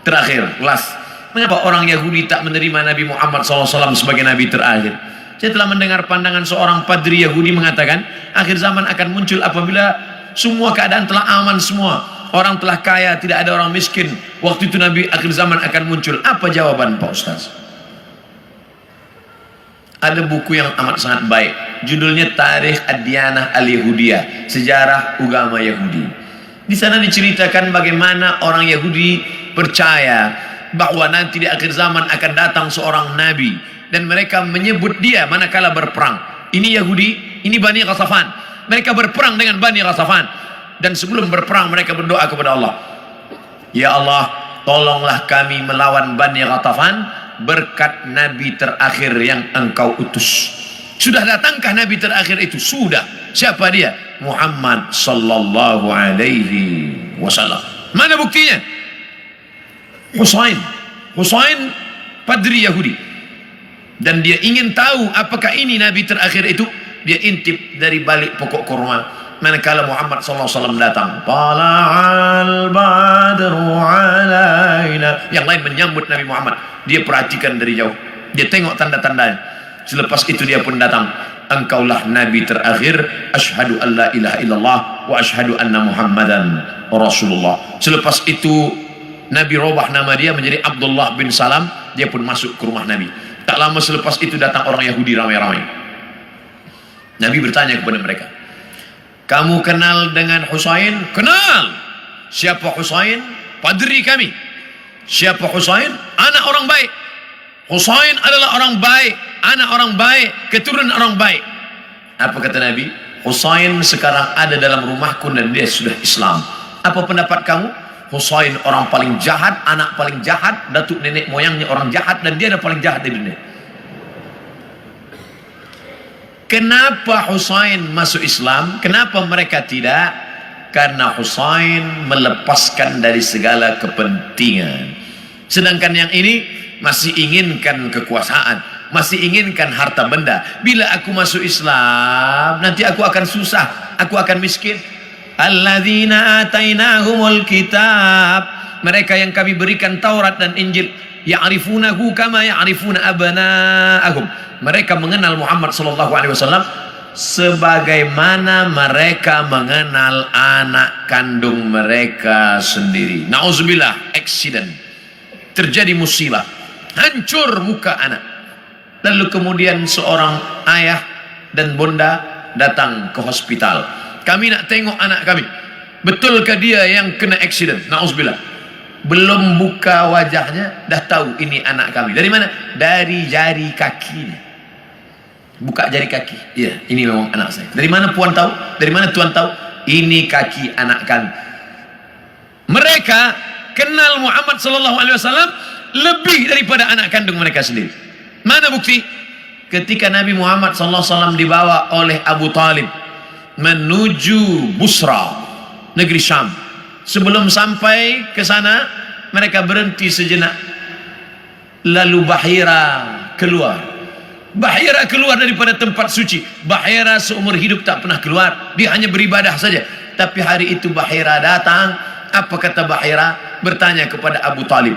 terakhir, last. Mengapa orang Yahudi tak menerima Nabi Muhammad SAW sebagai Nabi terakhir? Saya telah mendengar pandangan seorang padri Yahudi mengatakan, akhir zaman akan muncul apabila semua keadaan telah aman semua. Orang telah kaya, tidak ada orang miskin. Waktu itu Nabi akhir zaman akan muncul. Apa jawaban Pak Ustaz? Ada buku yang amat sangat baik. Judulnya Tarikh Ad-Diyanah Al-Yahudiyah, Sejarah Agama Yahudi. Di sana diceritakan bagaimana orang Yahudi percaya bahwa nanti di akhir zaman akan datang seorang nabi dan mereka menyebut dia manakala berperang. Ini Yahudi, ini Bani Ghatafan. Mereka berperang dengan Bani Ghatafan dan sebelum berperang mereka berdoa kepada Allah, ya Allah, tolonglah kami melawan Bani Ghatafan berkat nabi terakhir yang engkau utus. Sudah datangkah nabi terakhir itu? Sudah. Siapa dia? Muhammad sallallahu alaihi wasallam. Mana buktinya? Husain padri Yahudi, dan dia ingin tahu apakah ini nabi terakhir itu. Dia intip dari balik pokok kurma manakala Muhammad SAW datang. Tala'al badru alaina. Yang lain menyambut Nabi Muhammad, dia perhatikan dari jauh, dia tengok tanda-tandanya. Selepas itu dia pun datang. Engkaulah nabi terakhir. Asyhadu an la ilaha illallah wa asyhadu anna Muhammadan Rasulullah. Selepas itu Nabi robah nama dia menjadi Abdullah bin Salam. Dia pun masuk ke rumah Nabi. Tak lama selepas itu datang orang Yahudi ramai-ramai. Nabi bertanya kepada mereka, kamu kenal dengan Husain? Kenal. Siapa Husain? Padri kami. Siapa Husain? Anak orang baik. Husain adalah orang baik, anak orang baik, keturunan orang baik. Apa kata Nabi? Husain sekarang ada dalam rumahku dan dia sudah Islam. Apa pendapat kamu? Husain orang paling jahat, anak paling jahat, datuk nenek moyangnya orang jahat, dan dia ada paling jahat di dunia. Kenapa Husain masuk Islam? Kenapa mereka tidak? Karena Husain melepaskan dari segala kepentingan. Sedangkan yang ini masih inginkan kekuasaan, masih inginkan harta benda. Bila aku masuk Islam, nanti aku akan susah, aku akan miskin. Alladzina atainahumul kitab, mereka yang kami berikan Taurat dan Injil, ya'rifunahu kama ya'rifuna abna'ahum. Mereka mengenal Muhammad sallallahu alaihi wasallam sebagaimana mereka mengenal anak kandung mereka sendiri. Nauzubillah, accident, terjadi musibah, hancur muka anak. Lalu kemudian seorang ayah dan bunda datang ke hospital. Kami nak tengok anak kami. Betulkah dia yang kena accident? Nauzubillah. Belum buka wajahnya dah tahu ini anak kami. Dari mana? Dari jari kakinya. Buka jari kaki. Ya, ini memang anak saya. Dari mana puan tahu? Dari mana tuan tahu? Ini kaki anak kami. Mereka kenal Muhammad sallallahu alaihi wasallam lebih daripada anak kandung mereka sendiri. Mana bukti? Ketika Nabi Muhammad sallallahu alaihi wasallam dibawa oleh Abu Talib menuju Busra, negeri Syam. Sebelum sampai ke sana, mereka berhenti sejenak. Lalu Bahira keluar. Bahira keluar daripada tempat suci. Bahira seumur hidup tak pernah keluar. Dia hanya beribadah saja. Tapi hari itu Bahira datang. Apa kata Bahira? Bertanya kepada Abu Talib,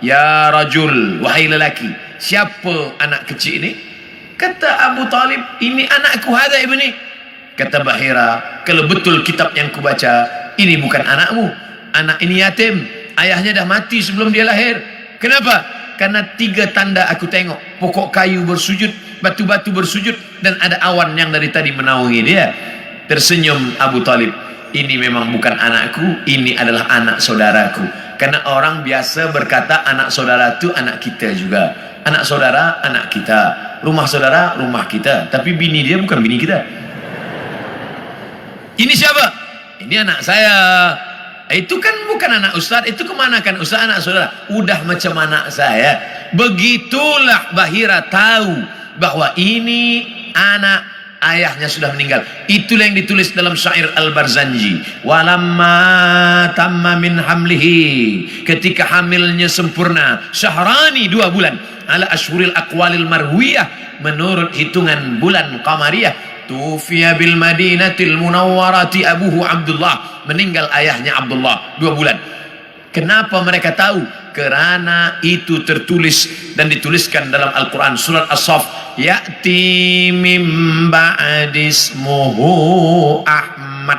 ya rajul, wahai lelaki, siapa anak kecil ini? Kata Abu Talib, ini anakku, hada ibni. Kata Bahira, kalau betul kitab yang kubaca, ini bukan anakmu. Anak ini yatim, ayahnya dah mati sebelum dia lahir. Kenapa? Karena 3 tanda aku tengok. Pokok kayu bersujud, batu-batu bersujud, dan ada awan yang dari tadi menaungi dia. Tersenyum Abu Talib, ini memang bukan anakku, ini adalah anak saudaraku. Karena orang biasa berkata anak saudara itu anak kita juga. Anak saudara, anak kita. Rumah saudara, rumah kita. Tapi bini dia bukan bini kita. Ini siapa? Ini anak saya. Itu kan bukan anak ustaz. Itu kemana kan ustaz, anak saudara? Udah macam anak saya. Begitulah Bahira tahu bahwa ini anak ayahnya sudah meninggal. Itulah yang ditulis dalam syair Al-Barzanji. Walamma tamma min hamlihi, ketika hamilnya sempurna, syahrani 2 bulan, ala ashhuril aqwalil marwiyah, menurut hitungan bulan qamariyah. Tufiya bil Madinatil Munawwarati abuhu Abdullah, meninggal ayahnya Abdullah 2 bulan. Kenapa mereka tahu? kerana itu tertulis dan dituliskan dalam Al-Quran surat As-Saff, ya'ti mim ba'dismuhu Ahmad,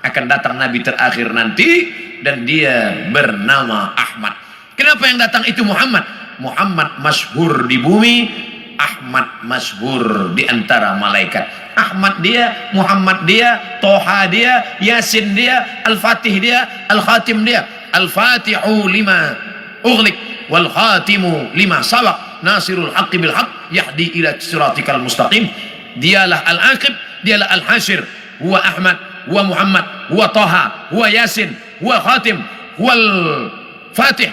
akan datang nabi terakhir nanti dan dia bernama Ahmad. Kenapa yang datang itu Muhammad? Muhammad masyhur di bumi, Ahmad masyhur di antara malaikat. Ahmad dia, Muhammad dia, Toha dia, Yasin dia, Al-Fatih dia, Al-Khatim dia. Al-Fatihu lima ughliq wal khatimu lima sabaq, nasirul haqqi bil haqq, yahdi ila siratikal mustaqim. Dialah Al-Aqib, dialah Al-Hashir, huwa Ahmad, huwa Muhammad, huwa Toha, huwa Yasin, huwa Khatim, huwa Al-Fatih,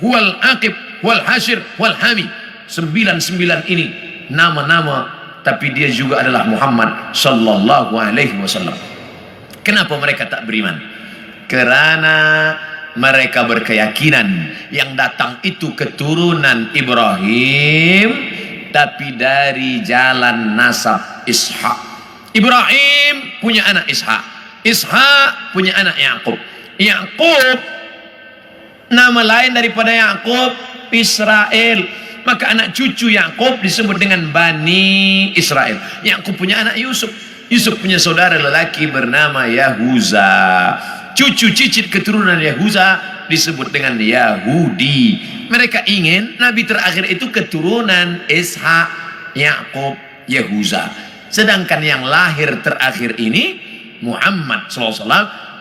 huwa Al-Aqib, huwa Al-Hashir, huwa Al-Hami. 99 ini nama-nama, tapi dia juga adalah Muhammad sallallahu alaihi wasallam. Kenapa mereka tak beriman? Kerana mereka berkeyakinan yang datang itu keturunan Ibrahim, tapi dari jalan nasab Ishak. Ibrahim punya anak Ishak, Ishak punya anak Yakub. Yakub, nama lain daripada Yakub Israel. Maka anak cucu Yakub disebut dengan Bani Israel. Yakub punya anak Yusuf, Yusuf punya saudara lelaki bernama Yahuza. Cucu cicit keturunan Yahuza disebut dengan Yahudi. Mereka ingin nabi terakhir itu keturunan Ishak, Yakub, Yahuza. Sedangkan yang lahir terakhir ini Muhammad SAW,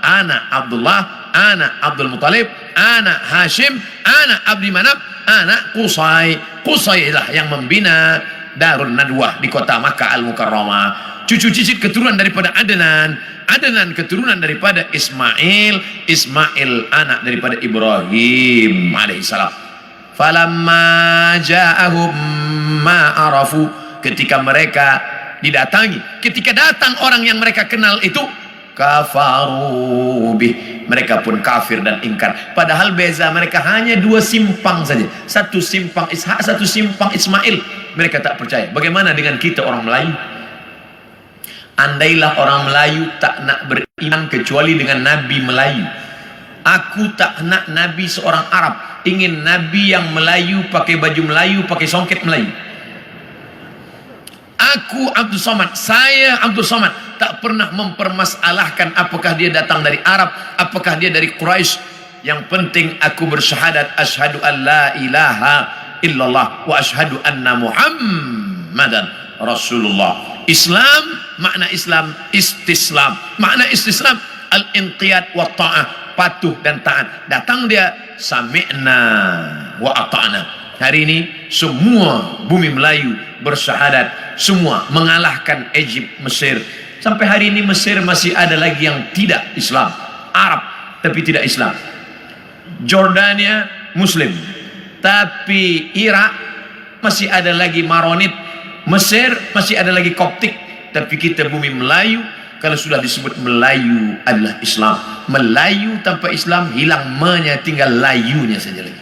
anak Abdullah, anak Abdul Muttalib, anak Hashim, anak Abdi Manaf, anak Qusay. Qusay lah yang membina Darun Nadwah di kota Makkah Al-Mukarramah. Cucu cicit keturunan daripada Adnan, Adnan keturunan daripada Ismail, Ismail anak daripada Ibrahim alaihissalam. Falamma ja'ahum ma arafu, ketika mereka didatangi, ketika datang orang yang mereka kenal itu, kafaru bih, mereka pun kafir dan ingkar. Padahal beza mereka hanya 2 simpang saja, satu simpang Ishak, satu simpang Ismail. Mereka tak percaya. Bagaimana dengan kita orang Melayu? Andailah orang Melayu tak nak beriman kecuali dengan Nabi Melayu. Aku tak nak Nabi seorang Arab, ingin Nabi yang Melayu, pakai baju Melayu, pakai songket Melayu. Aku Abdul Somad, saya Abdul Somad, tak pernah mempermasalahkan apakah dia datang dari Arab, apakah dia dari Quraisy. Yang penting aku bersyahadat asyhadu an la ilaha illallah wa asyhadu anna Muhammadan Rasulullah. Islam, makna Islam istislam. Makna istislam al-inqiyad wa ta'ah, patuh dan taat. Datang dia sami'na wa ata'na. Hari ini semua bumi Melayu bersyahadat, semua mengalahkan Egypt, Mesir. Sampai hari ini Mesir masih ada lagi yang tidak Islam, Arab tapi tidak Islam. Jordania Muslim, tapi Irak masih ada lagi Maronit. Mesir masih ada lagi Koptik, tapi kita bumi Melayu, kalau sudah disebut Melayu adalah Islam. Melayu tanpa Islam hilang me-nya, tinggal layunya saja lagi.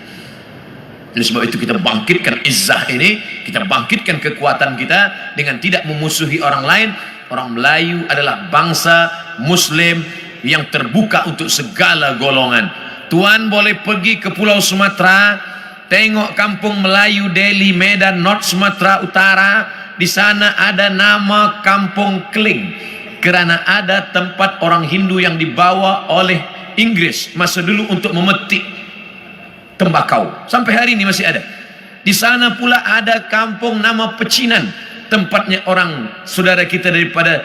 Oleh sebab itu kita bangkitkan izzah ini, kita bangkitkan kekuatan kita dengan tidak memusuhi orang lain. Orang Melayu adalah bangsa Muslim yang terbuka untuk segala golongan. Tuan boleh pergi ke Pulau Sumatera, tengok kampung Melayu Deli, Medan, North Sumatera Utara. Di sana ada nama Kampung Kling, kerana ada tempat orang Hindu yang dibawa oleh Inggris masa dulu untuk memetik tembakau. Sampai hari ini masih ada. Di sana pula ada kampung nama Pecinan, tempatnya orang saudara kita daripada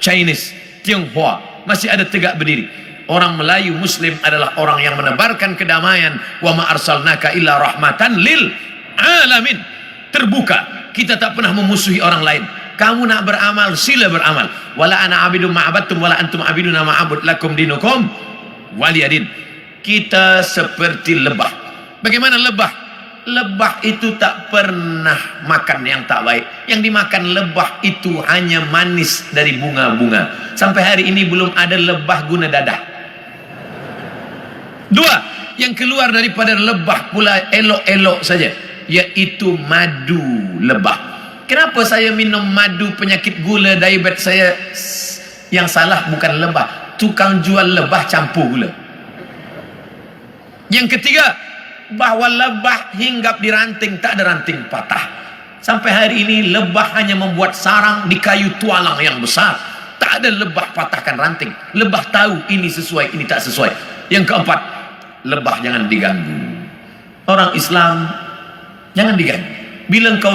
Chinese, Tionghoa, masih ada tegak berdiri. Orang Melayu Muslim adalah orang yang menebarkan kedamaian. Wa ma arsalnaka illa rahmatan lil alamin. Terbuka, kita tak pernah memusuhi orang lain. Kamu nak beramal, sila beramal. Wala ana abidum ma'abattum wala antum abiduna ma'abud lakum dinukum waliyadin. Kita seperti lebah. Bagaimana lebah? Lebah itu tak pernah makan yang tak baik. Yang dimakan lebah itu hanya manis dari bunga-bunga. Sampai hari ini belum ada lebah guna dadah. 2, yang keluar daripada lebah pula elok-elok saja, yaitu madu lebah. Kenapa saya minum madu penyakit gula, diabetes saya? Yang salah bukan lebah, tukang jual lebah campur gula. Yang ketiga, bahwa lebah hinggap di ranting, tak ada ranting patah. Sampai hari ini lebah hanya membuat sarang di kayu tualang yang besar. Tak ada lebah patahkan ranting. Lebah tahu ini sesuai, ini tak sesuai. Yang keempat, lebah jangan diganggu. Orang Islam jangan diganggu. Bila engkau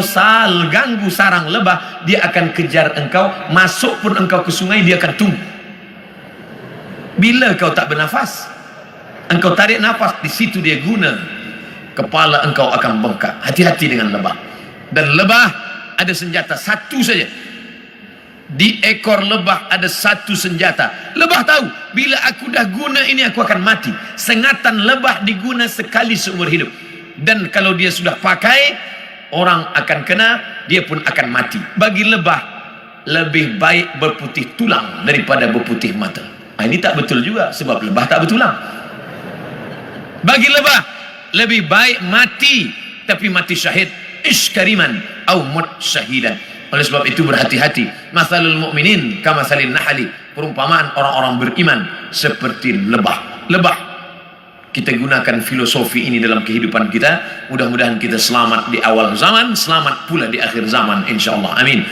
ganggu sarang lebah, dia akan kejar engkau. Masuk pun engkau ke sungai, dia akan tunggu. Bila engkau tak bernafas, engkau tarik nafas, di situ dia guna. Kepala engkau akan bengkak. Hati-hati dengan lebah. Dan lebah ada senjata satu saja. Di ekor lebah ada satu senjata. Lebah tahu, bila aku dah guna ini aku akan mati. Sengatan lebah diguna sekali seumur hidup. Dan kalau dia sudah pakai, orang akan kena, dia pun akan mati. Bagi lebah, lebih baik berputih tulang daripada berputih mata. Ini tak betul juga, sebab lebah tak bertulang. Bagi lebah, lebih baik mati, tapi mati syahid. Iskariman au mut syahidan. Oleh sebab itu berhati-hati. Mathalul mu'minin kamathalin nahli. Perumpamaan orang-orang beriman seperti lebah. Lebah. Kita gunakan filosofi ini dalam kehidupan kita. Mudah-mudahan kita selamat di awal zaman, selamat pula di akhir zaman, insyaallah. Amin.